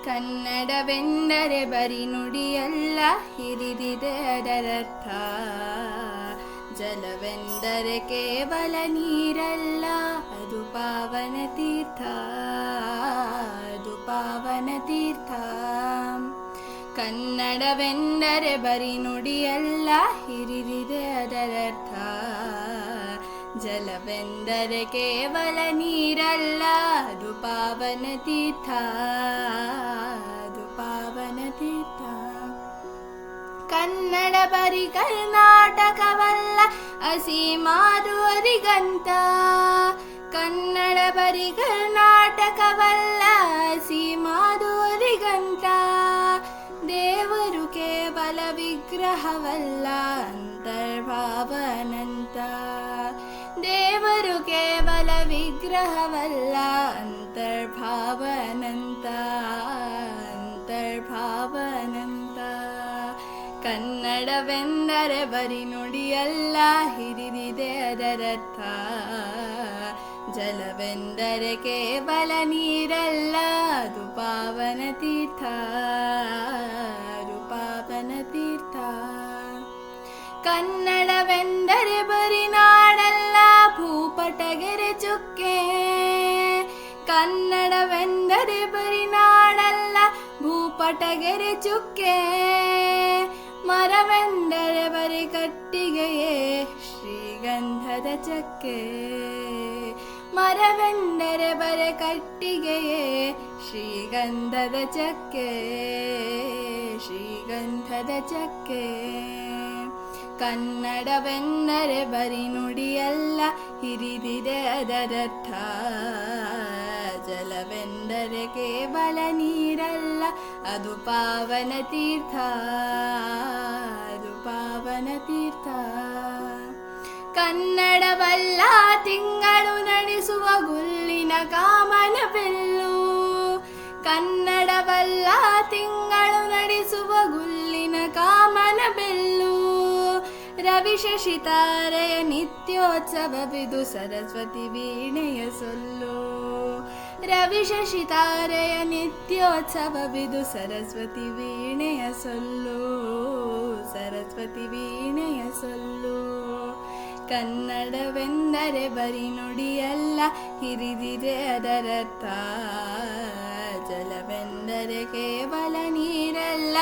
ಕನ್ನಡವೆಂದರೆ ಬರಿ ನುಡಿಯಲ್ಲ, ಹಿರಿದಿದೆ ಅದರರ್ಥ. ಜಲವೆಂದರೆ ಕೇವಲ ನೀರಲ್ಲ, ಅದು ಪಾವನ ತೀರ್ಥ, ಅದು ಪಾವನ ತೀರ್ಥ. ಕನ್ನಡವೆಂದರೆ ಬರಿ ನುಡಿಯಲ್ಲ, ಹಿರಿದಿದೆ ಅದರರ್ಥ. ಜಲವೆಂದರೆ ಕೇವಲ ನೀರಲ್ಲ, ಅದು ಪಾವನ ತೀರ್ಥ, ಅದು ಪಾವನ ತೀರ್ಥ. ಕನ್ನಡ ಬರಿ ಕರ್ನಾಟಕವಲ್ಲ, ಅಸೀಮಾದು ಅರಿಗಂತ. ಕನ್ನಡ ಬರಿ ಕರ್ನಾಟಕವಲ್ಲ, ಅಸೀಮಾದು ಅರಿಗಂತ. ದೇವರು ಕೇವಲ ವಿಗ್ರಹವಲ್ಲ, ಅಂತರ್ಭಾವನಂತ. ದೇವರು ಕೇವಲ ವಿಗ್ರಹವಲ್ಲ, ಅಂತರ್ಭಾವನಂತ, ಅಂತರ್ಭಾವನಂತ. ಕನ್ನಡವೆಂದರೆ ಬರಿ ನುಡಿಯಲ್ಲ, ಹಿರಿದಿದೆ ಅದರರ್ಥ. ಜಲವೆಂದರೆ ಕೇವಲ ನೀರಲ್ಲ, ಅದು ಪಾವನ ತೀರ್ಥ, ಅದು ಪಾವನ ತೀರ್ಥ. ಕನ್ನಡವೆಂದರೆ ಬರಿ ನಾಡಲ್ಲ, ಭೂಪಟಗೆರೆ ಚುಕ್ಕೆ. ಕನ್ನಡವೆಂದರೆ ಬರಿ ನಾಡಲ್ಲ, ಭೂಪಟಗೆರೆ ಚುಕ್ಕೆ. ಮರವೆಂದರೆ ಬರಿ ಕಟ್ಟಿಗೆಯೇ, ಶ್ರೀಗಂಧದ ಚಕ್ಕೆ. ಮರವೆಂದರೆ ಬರೆ ಕಟ್ಟಿಗೆಯೇ, ಶ್ರೀಗಂಧದ ಚಕ್ಕೆ, ಶ್ರೀಗಂಧದ ಚಕ್ಕೆ. ಕನ್ನಡವೆಂದರೆ ಬರಿ ನುಡಿಯಲ್ಲ, ಹಿರಿದಿದೆ ಅದರರ್ಥ. ಜಲವೆಂದರೆ ಕೇವಲ ನೀರಲ್ಲ, ಅದು ಪಾವನ ತೀರ್ಥ, ಅದು ಪಾವನ ತೀರ್ಥ. ಕನ್ನಡವಲ್ಲ ತಿಂಗಳು ನಡೆಸುವ ಗುಲ್ಲಿನ ಕಾಮನ ಬಿಲ್ಲು. ಕನ್ನಡವಲ್ಲ ತಿಂಗಳು ನಡೆಸುವ ಗುಲ್ಲಿನ ಕಾಮನ ಬಿಲ್ಲು. ರವಿ ಶಶಿ ತಾರೆಯ ನಿತ್ಯೋತ್ಸವವಿದು, ಸರಸ್ವತಿ ವೀಣೆಯ ಸೊಲ್ಲು. ರವಿ ಶಶಿ ತಾರೆಯ ನಿತ್ಯೋತ್ಸವವಿದು, ಸರಸ್ವತಿ ವೀಣೆಯ ಸೊಲ್ಲು, ಸರಸ್ವತಿ ವೀಣೆಯ ಸೊಲ್ಲು. ಕನ್ನಡವೆಂದರೆ ಬರಿ ನುಡಿಯಲ್ಲ, ಹಿರಿದಿದೆ ಅದರರ್ಥ. ಜಲವೆಂದರೆ ಕೇವಲ ನೀರಲ್ಲ,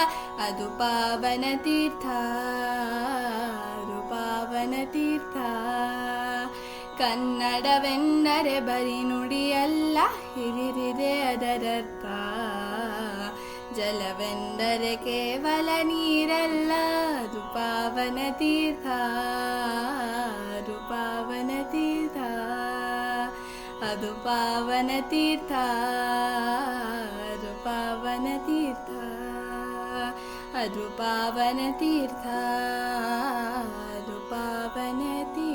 ಅದು ಪಾವನ ತೀರ್ಥ, ಅದು ಪಾವನ ತೀರ್ಥ. ಕನ್ನಡವೆಂದರೆ ಬರಿ ನುಡಿಯಲ್ಲ, ಹಿರಿದಿದೆ ಅದರರ್ಥ. ಜಲವೆಂದರೆ ಕೇವಲ ನೀರಲ್ಲ, ಅದು ಪಾವನ ತೀರ್ಥ, ಅದು ಪಾವನ ತೀರ್ಥ, ಅದು ಪಾವನ ತೀರ್ಥ, ಅದು ಪಾವನ ತೀರ್ಥ, ಅದು ಪಾವನ ತೀರ್ಥ, ಅದು ಪಾವನ ತೀರ್ಥ.